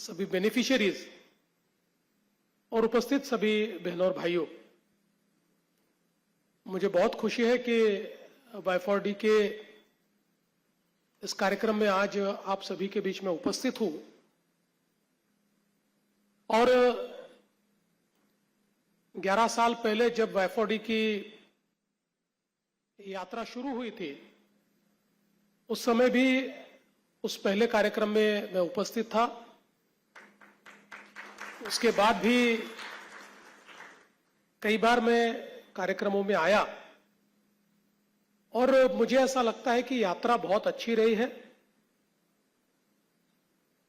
सभी बेनिफिशियरीज और उपस्थित सभी बहनों और भाइयों, मुझे बहुत खुशी है कि Y4D के इस कार्यक्रम में आज आप सभी के बीच में उपस्थित हूं। और 11 साल पहले जब Y4D की यात्रा शुरू हुई थी, उस समय भी उस पहले कार्यक्रम में मैं उपस्थित था। उसके बाद भी कई बार मैं कार्यक्रमों में आया और मुझे ऐसा लगता है कि यात्रा बहुत अच्छी रही है।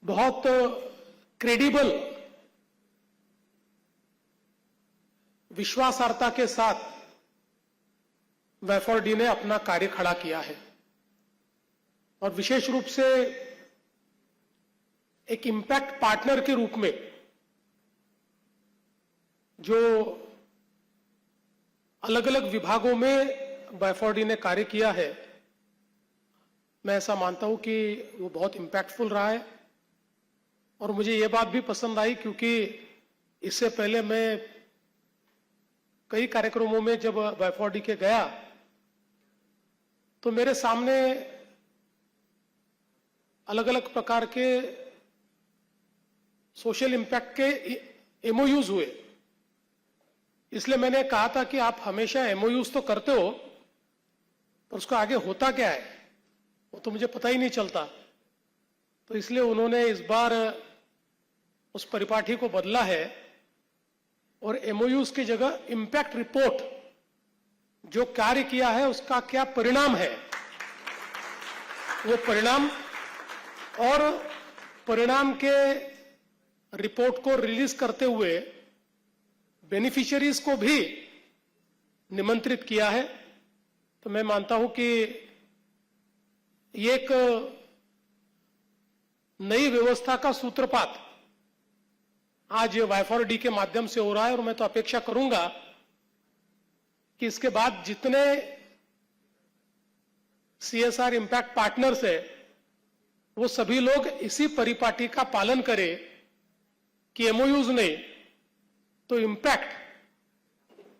बहुत क्रेडिबल, विश्वासार्हता के साथ Y4D ने अपना कार्य खड़ा किया है और विशेष रूप से एक इंपैक्ट पार्टनर के रूप में जो अलग अलग विभागों में Y4D ने कार्य किया है, मैं ऐसा मानता हूं कि वो बहुत इंपैक्टफुल रहा है। और मुझे ये बात भी पसंद आई क्योंकि इससे पहले मैं कई कार्यक्रमों में जब Y4D के गया तो मेरे सामने अलग अलग प्रकार के सोशल इंपैक्ट के MOUs हुए। इसलिए मैंने कहा था कि आप हमेशा MOUs तो करते हो, पर उसका आगे होता क्या है वो तो मुझे पता ही नहीं चलता। तो इसलिए उन्होंने इस बार उस परिपाठी को बदला है और MOUs की जगह इंपैक्ट रिपोर्ट, जो कार्य किया है उसका क्या परिणाम है, वो परिणाम और परिणाम के रिपोर्ट को रिलीज करते हुए बेनिफिशियरीज को भी निमंत्रित किया है। तो मैं मानता हूं कि ये एक नई व्यवस्था का सूत्रपात आज Y4D के माध्यम से हो रहा है और मैं तो अपेक्षा करूंगा कि इसके बाद जितने CSR इंपैक्ट पार्टनर्स है वो सभी लोग इसी परिपाटी का पालन करें कि MOUs नहीं तो इंपैक्ट,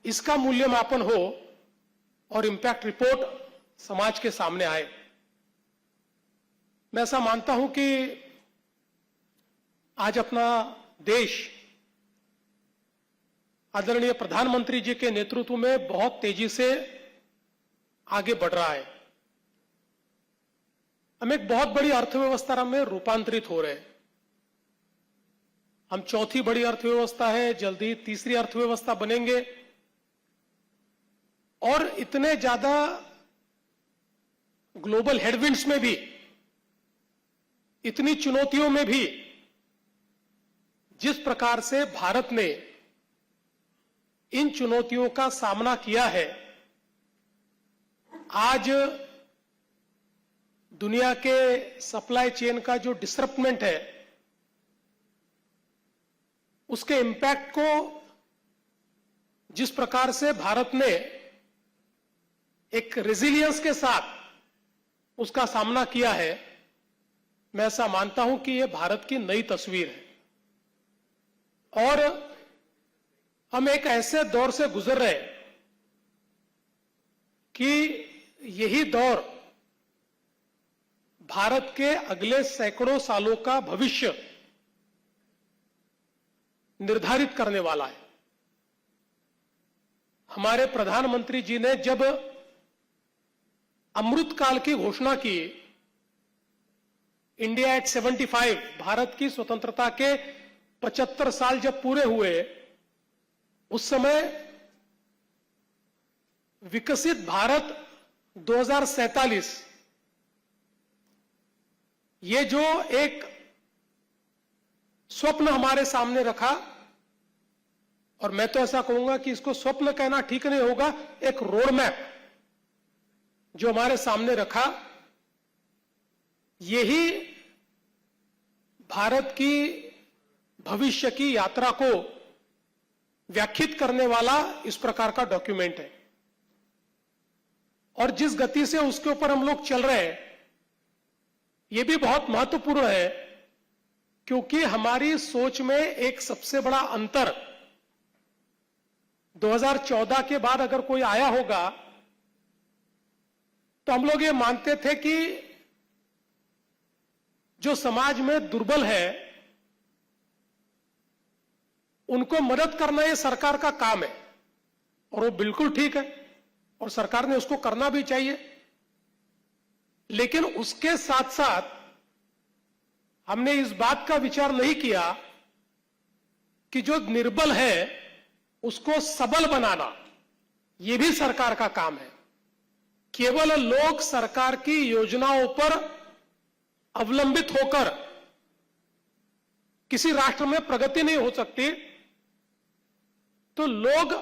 इसका मूल्यमापन हो और इंपैक्ट रिपोर्ट समाज के सामने आए। मैं ऐसा मानता हूं कि आज अपना देश आदरणीय प्रधानमंत्री जी के नेतृत्व में बहुत तेजी से आगे बढ़ रहा है। हम एक बहुत बड़ी अर्थव्यवस्था में रूपांतरित हो रहे हैं। हम चौथी बड़ी अर्थव्यवस्था है, जल्दी तीसरी अर्थव्यवस्था बनेंगे। और इतने ज्यादा ग्लोबल हेडविंड्स में भी, इतनी चुनौतियों में भी जिस प्रकार से भारत ने इन चुनौतियों का सामना किया है, आज दुनिया के सप्लाई चेन का जो डिसरप्टमेंट है उसके इंपैक्ट को जिस प्रकार से भारत ने एक रेजिलियंस के साथ उसका सामना किया है, मैं ऐसा मानता हूं कि यह भारत की नई तस्वीर है। और हम एक ऐसे दौर से गुजर रहे हैं कि यही दौर भारत के अगले सैकड़ों सालों का भविष्य निर्धारित करने वाला है। हमारे प्रधानमंत्री जी ने जब अमृत काल की घोषणा की, इंडिया एट 75, भारत की स्वतंत्रता के 75 साल जब पूरे हुए, उस समय विकसित भारत 2047, ये जो एक स्वप्न हमारे सामने रखा, और मैं तो ऐसा कहूंगा कि इसको स्वप्न कहना ठीक नहीं होगा, एक रोड मैप जो हमारे सामने रखा, यही भारत की भविष्य की यात्रा को व्याख्यात करने वाला इस प्रकार का डॉक्यूमेंट है। और जिस गति से उसके ऊपर हम लोग चल रहे हैं, यह भी बहुत महत्वपूर्ण है क्योंकि हमारी सोच में एक सबसे बड़ा अंतर 2014 के बाद अगर कोई आया होगा तो हम लोग ये मानते थे कि जो समाज में दुर्बल है उनको मदद करना ये सरकार का काम है और वो बिल्कुल ठीक है और सरकार ने उसको करना भी चाहिए। लेकिन उसके साथ साथ हमने इस बात का विचार नहीं किया कि जो निर्बल है उसको सबल बनाना यह भी सरकार का काम है। केवल लोग सरकार की योजनाओं पर अवलंबित होकर किसी राष्ट्र में प्रगति नहीं हो सकती, तो लोग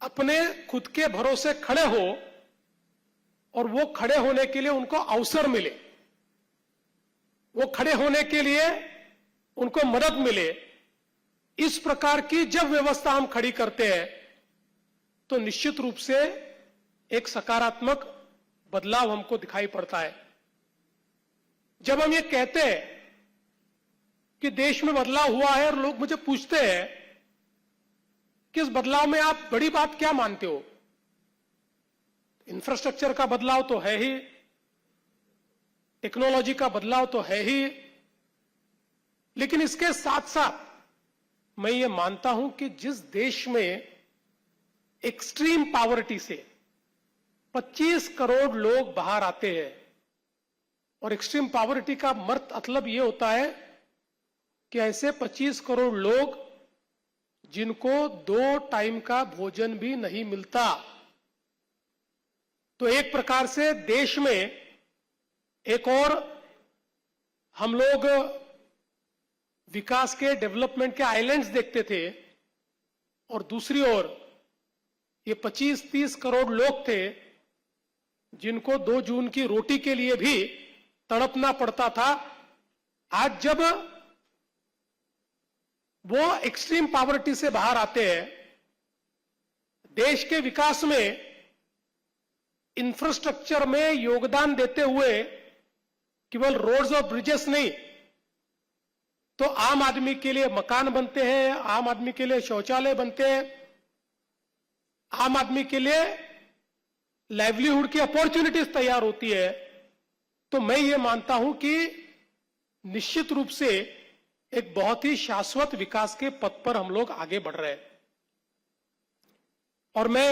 अपने खुद के भरोसे खड़े हो और वो खड़े होने के लिए उनको अवसर मिले, वो खड़े होने के लिए उनको मदद मिले। इस प्रकार की जब व्यवस्था हम खड़ी करते हैं तो निश्चित रूप से एक सकारात्मक बदलाव हमको दिखाई पड़ता है। जब हम ये कहते हैं कि देश में बदलाव हुआ है और लोग मुझे पूछते हैं कि इस बदलाव में आप बड़ी बात क्या मानते हो, इंफ्रास्ट्रक्चर का बदलाव तो है ही, टेक्नोलॉजी का बदलाव तो है ही, लेकिन इसके साथ साथ मैं ये मानता हूं कि जिस देश में एक्सट्रीम पॉवर्टी से 25 करोड़ लोग बाहर आते हैं, और एक्सट्रीम पॉवर्टी का मतलब ये होता है कि ऐसे 25 करोड़ लोग जिनको 2 टाइम का भोजन भी नहीं मिलता, तो एक प्रकार से देश में एक और हम लोग विकास के डेवलपमेंट के आइलैंड्स देखते थे, और दूसरी ओर ये 25-30 करोड़ लोग थे जिनको 2 जून की रोटी के लिए भी तड़पना पड़ता था। आज जब वो एक्सट्रीम पॉवर्टी से बाहर आते हैं, देश के विकास में इंफ्रास्ट्रक्चर में योगदान देते हुए केवल रोड्स और ब्रिजेस नहीं, तो आम आदमी के लिए मकान बनते हैं, आम आदमी के लिए शौचालय बनते हैं, आम आदमी के लिए लाइवलीहुड की अपॉर्चुनिटीज तैयार होती है, तो मैं ये मानता हूं कि निश्चित रूप से एक बहुत ही शाश्वत विकास के पथ पर हम लोग आगे बढ़ रहे हैं। और मैं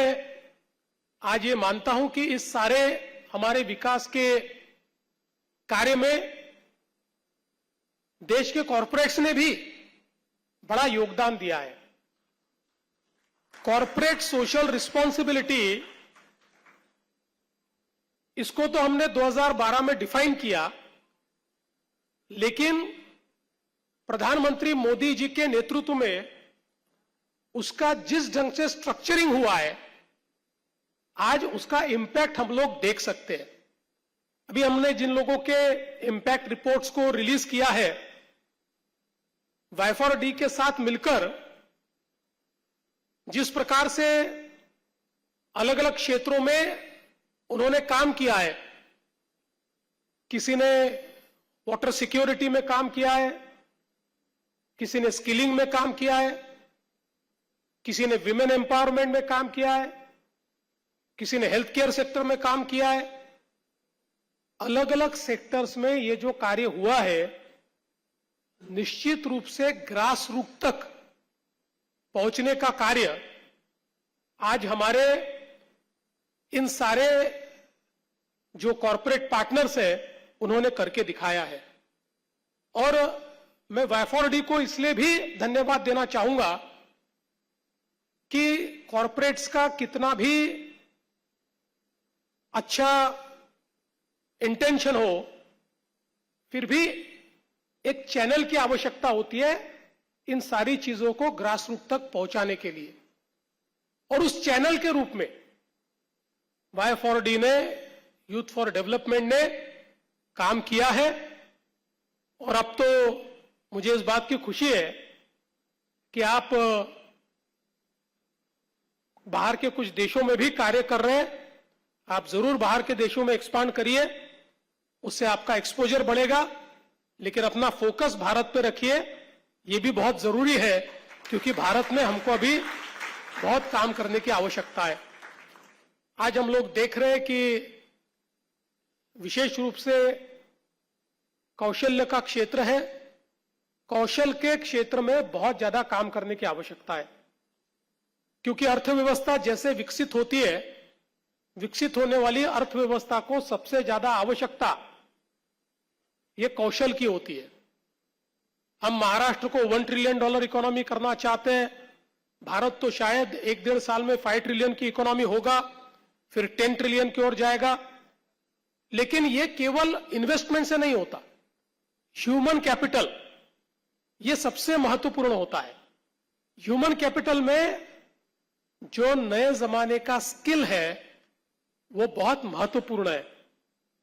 आज ये मानता हूं कि इस सारे हमारे विकास के कार्य में देश के कॉरपोरेट्स ने भी बड़ा योगदान दिया है। कॉरपोरेट सोशल रिस्पॉन्सिबिलिटी, इसको तो हमने 2012 में डिफाइन किया, लेकिन प्रधानमंत्री मोदी जी के नेतृत्व में उसका जिस ढंग से स्ट्रक्चरिंग हुआ है, आज उसका इंपैक्ट हम लोग देख सकते हैं। अभी हमने जिन लोगों के इंपैक्ट रिपोर्ट्स को रिलीज किया है, वाई4डी के साथ मिलकर जिस प्रकार से अलग अलग क्षेत्रों में उन्होंने काम किया है, किसी ने वाटर सिक्योरिटी में काम किया है, किसी ने स्किलिंग में काम किया है, किसी ने विमेन एम्पावरमेंट में काम किया है, किसी ने हेल्थ केयर सेक्टर में काम किया है। अलग अलग सेक्टर्स में ये जो कार्य हुआ है, निश्चित रूप से ग्रास रूट तक पहुंचने का कार्य आज हमारे इन सारे जो कॉरपोरेट पार्टनर्स हैं उन्होंने करके दिखाया है। और मैं वाई4डी को इसलिए भी धन्यवाद देना चाहूंगा कि कॉरपोरेट्स का कितना भी अच्छा इंटेंशन हो, फिर भी एक चैनल की आवश्यकता होती है इन सारी चीजों को ग्रास रूट तक पहुंचाने के लिए। और उस चैनल के रूप में वाई4डी ने, यूथ फॉर डेवलपमेंट ने काम किया है। और अब तो मुझे इस बात की खुशी है कि आप बाहर के कुछ देशों में भी कार्य कर रहे हैं। आप जरूर बाहर के देशों में एक्सपांड करिए, उससे आपका एक्सपोजर बढ़ेगा। लेकिन अपना फोकस भारत पे रखिए, ये भी बहुत जरूरी है, क्योंकि भारत में हमको अभी बहुत काम करने की आवश्यकता है। आज हम लोग देख रहे हैं कि विशेष रूप से कौशल्य का क्षेत्र है, कौशल के क्षेत्र में बहुत ज्यादा काम करने की आवश्यकता है, क्योंकि अर्थव्यवस्था जैसे विकसित होती है, विकसित होने वाली अर्थव्यवस्था को सबसे ज्यादा आवश्यकता ये कौशल की होती है। हम महाराष्ट्र को $1 ट्रिलियन इकोनॉमी करना चाहते हैं, भारत तो शायद 1-1.5 साल में 5 ट्रिलियन की इकोनॉमी होगा, फिर 10 ट्रिलियन की ओर जाएगा। लेकिन ये केवल इन्वेस्टमेंट से नहीं होता, ह्यूमन कैपिटल ये सबसे महत्वपूर्ण होता है। ह्यूमन कैपिटल में जो नए जमाने का स्किल है वो बहुत महत्वपूर्ण है।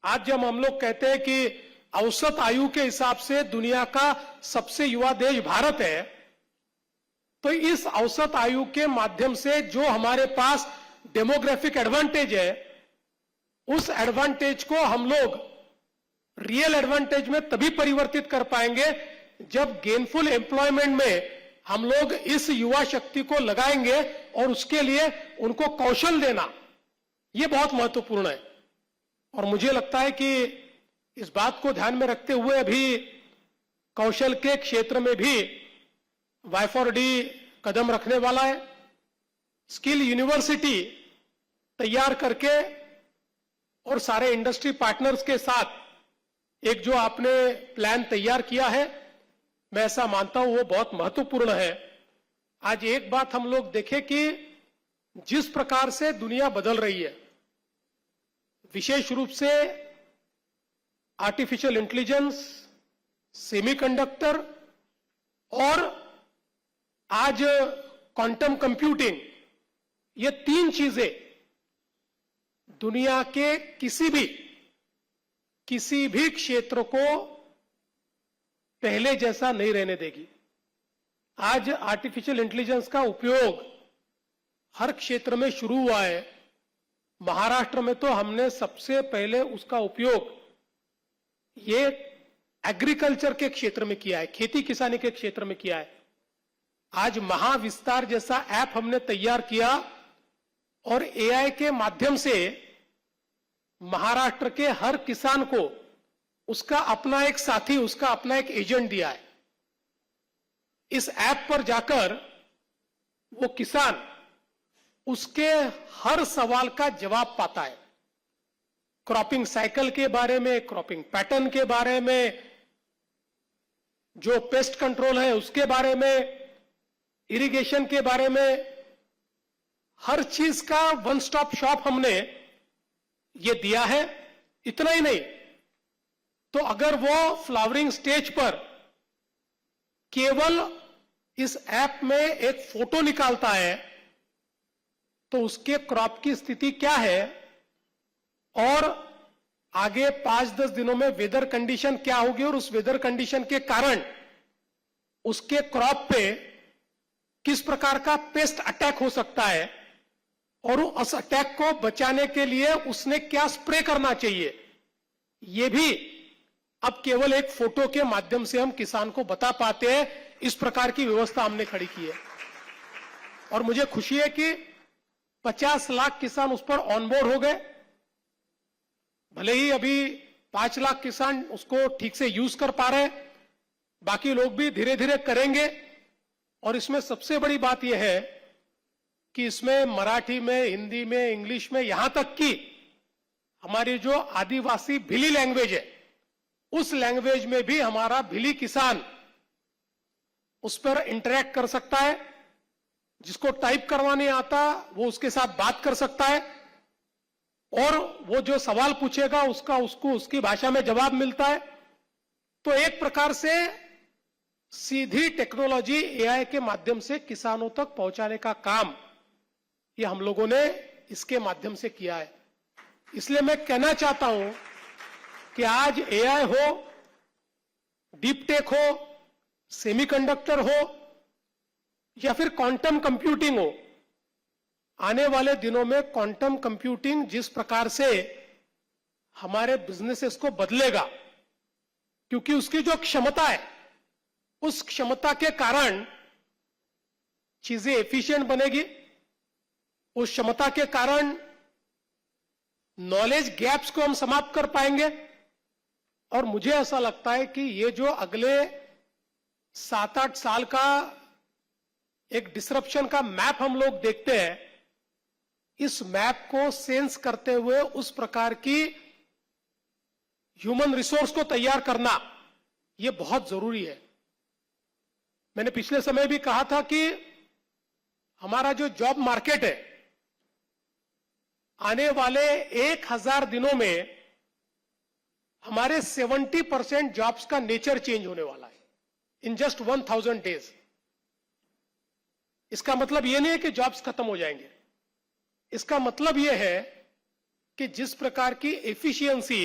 आज जब हम लोग कहते हैं कि औसत आयु के हिसाब से दुनिया का सबसे युवा देश भारत है, तो इस औसत आयु के माध्यम से जो हमारे पास डेमोग्राफिक एडवांटेज है, उस एडवांटेज को हम लोग रियल एडवांटेज में तभी परिवर्तित कर पाएंगे जब गेनफुल एम्प्लॉयमेंट में हम लोग इस युवा शक्ति को लगाएंगे और उसके लिए उनको कौशल देना, यह बहुत महत्वपूर्ण है। और मुझे लगता है कि इस बात को ध्यान में रखते हुए अभी कौशल के क्षेत्र में भी Y4D कदम रखने वाला है। स्किल यूनिवर्सिटी तैयार करके और सारे इंडस्ट्री पार्टनर्स के साथ एक जो आपने प्लान तैयार किया है, मैं ऐसा मानता हूं वो बहुत महत्वपूर्ण है। आज एक बात हम लोग देखें कि जिस प्रकार से दुनिया बदल रही है, विशेष रूप से आर्टिफिशियल इंटेलिजेंस, सेमीकंडक्टर और आज क्वांटम कंप्यूटिंग, ये 3 चीजें दुनिया के किसी भी क्षेत्र को पहले जैसा नहीं रहने देगी। आज आर्टिफिशियल इंटेलिजेंस का उपयोग हर क्षेत्र में शुरू हुआ है। महाराष्ट्र में तो हमने सबसे पहले उसका उपयोग ये एग्रीकल्चर के क्षेत्र में किया है, खेती किसानी के क्षेत्र में किया है। आज महाविस्तार जैसा ऐप हमने तैयार किया और एआई के माध्यम से महाराष्ट्र के हर किसान को उसका अपना एक साथी, उसका अपना एक एजेंट दिया है। इस ऐप पर जाकर वो किसान उसके हर सवाल का जवाब पाता है। क्रॉपिंग साइकिल के बारे में, क्रॉपिंग पैटर्न के बारे में, जो पेस्ट कंट्रोल है उसके बारे में, इरिगेशन के बारे में, हर चीज का वन स्टॉप शॉप हमने ये दिया है। इतना ही नहीं, तो अगर वो फ्लावरिंग स्टेज पर केवल इस ऐप में एक फोटो निकालता है तो उसके क्रॉप की स्थिति क्या है और आगे 5-10 दिनों में वेदर कंडीशन क्या होगी और उस वेदर कंडीशन के कारण उसके क्रॉप पे किस प्रकार का पेस्ट अटैक हो सकता है और उस अटैक को बचाने के लिए उसने क्या स्प्रे करना चाहिए, यह भी अब केवल एक फोटो के माध्यम से हम किसान को बता पाते हैं। इस प्रकार की व्यवस्था हमने खड़ी की है और मुझे खुशी है कि 50 लाख किसान उस पर ऑनबोर्ड हो गए। भले ही अभी 5 लाख किसान उसको ठीक से यूज कर पा रहे हैं, बाकी लोग भी धीरे धीरे करेंगे। और इसमें सबसे बड़ी बात यह है कि इसमें मराठी में, हिंदी में, इंग्लिश में, यहां तक कि हमारी जो आदिवासी भिली लैंग्वेज है उस लैंग्वेज में भी हमारा भिली किसान उस पर इंटरेक्ट कर सकता है। जिसको टाइप करना नहीं आता वो उसके साथ बात कर सकता है और वो जो सवाल पूछेगा उसको उसकी भाषा में जवाब मिलता है। तो एक प्रकार से सीधी टेक्नोलॉजी एआई के माध्यम से किसानों तक पहुंचाने का काम ये हम लोगों ने इसके माध्यम से किया है। इसलिए मैं कहना चाहता हूं कि आज एआई हो, डीप टेक हो, सेमीकंडक्टर हो या फिर क्वांटम कंप्यूटिंग हो, आने वाले दिनों में क्वांटम कंप्यूटिंग जिस प्रकार से हमारे बिजनेसेस को बदलेगा, क्योंकि उसकी जो क्षमता है, उस क्षमता के कारण चीजें एफिशिएंट बनेगी, उस क्षमता के कारण नॉलेज गैप्स को हम समाप्त कर पाएंगे। और मुझे ऐसा लगता है कि ये जो अगले 7-8 साल का एक डिसरप्शन का मैप हम लोग देखते हैं, इस मैप को सेंस करते हुए उस प्रकार की ह्यूमन रिसोर्स को तैयार करना यह बहुत जरूरी है। मैंने पिछले समय भी कहा था कि हमारा जो जॉब मार्केट है, आने वाले 1000 दिनों में हमारे 70% जॉब्स का नेचर चेंज होने वाला है इन जस्ट 1000 डेज। इसका मतलब यह नहीं है कि जॉब्स खत्म हो जाएंगे, इसका मतलब यह है कि जिस प्रकार की एफिशिएंसी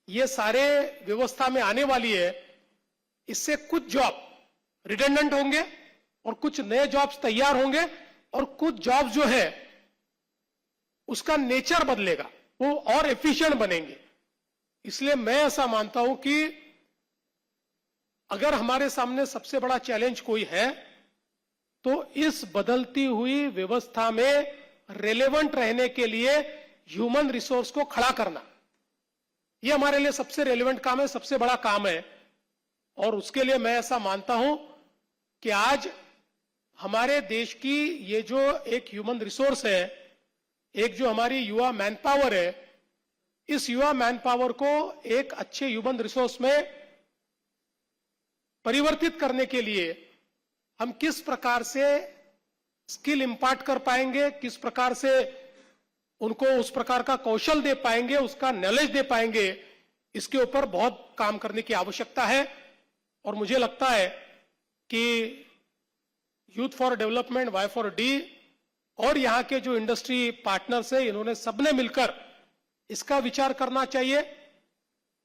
ये सारे व्यवस्था में आने वाली है, इससे कुछ जॉब रिडंडेंट होंगे और कुछ नए जॉब्स तैयार होंगे और कुछ जॉब्स जो है उसका नेचर बदलेगा, वो और एफिशिएंट बनेंगे। इसलिए मैं ऐसा मानता हूं कि अगर हमारे सामने सबसे बड़ा चैलेंज कोई है तो इस बदलती हुई व्यवस्था में रेलेवेंट रहने के लिए ह्यूमन रिसोर्स को खड़ा करना, यह हमारे लिए सबसे रेलेवेंट काम है, सबसे बड़ा काम है। और उसके लिए मैं ऐसा मानता हूं कि आज हमारे देश की ये जो एक ह्यूमन रिसोर्स है, एक जो हमारी युवा मैन पावर है, इस युवा मैन पावर को एक अच्छे ह्यूमन रिसोर्स में परिवर्तित करने के लिए हम किस प्रकार से स्किल इंपार्ट कर पाएंगे, किस प्रकार से उनको उस प्रकार का कौशल दे पाएंगे, उसका नॉलेज दे पाएंगे, इसके ऊपर बहुत काम करने की आवश्यकता है। और मुझे लगता है कि youth for development, Y for D और यहां के जो इंडस्ट्री पार्टनर्स है, इन्होंने सबने मिलकर इसका विचार करना चाहिए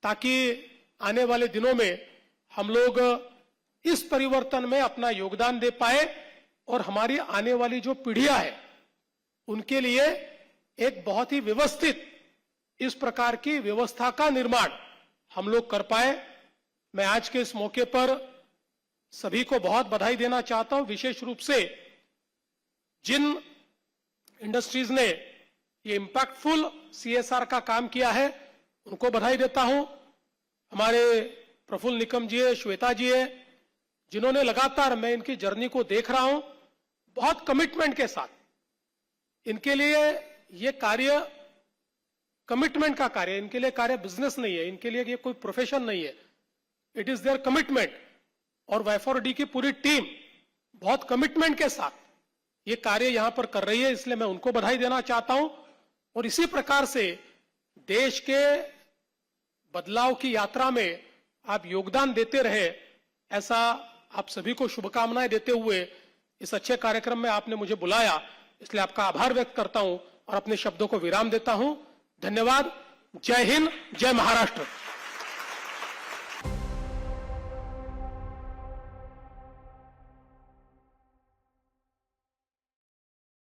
ताकि आने वाले दिनों में हम लोग इस परिवर्तन में अपना योगदान दे पाए और हमारी आने वाली जो पीढ़ियां है उनके लिए एक बहुत ही व्यवस्थित इस प्रकार की व्यवस्था का निर्माण हम लोग कर पाए। मैं आज के इस मौके पर सभी को बहुत बधाई देना चाहता हूं, विशेष रूप से जिन इंडस्ट्रीज ने ये इंपैक्टफुल सीएसआर का काम किया है उनको बधाई देता हूं। हमारे प्रफुल्ल निकम जी है, श्वेता जी है, जिन्होंने लगातार, मैं इनकी जर्नी को देख रहा हूं, बहुत कमिटमेंट के साथ, इनके लिए ये कार्य कमिटमेंट का कार्य, इनके लिए कार्य बिजनेस नहीं है, इनके लिए ये कोई प्रोफेशन नहीं है, इट इज देयर कमिटमेंट। और वाई4डी की पूरी टीम बहुत कमिटमेंट के साथ ये कार्य यहां पर कर रही है, इसलिए मैं उनको बधाई देना चाहता हूं। और इसी प्रकार से देश के बदलाव की यात्रा में आप योगदान देते रहे, ऐसा आप सभी को शुभकामनाएं देते हुए इस अच्छे कार्यक्रम में आपने मुझे बुलाया, इसलिए आपका आभार व्यक्त करता हूं और अपने शब्दों को विराम देता हूं। धन्यवाद। जय हिंद, जय महाराष्ट्र।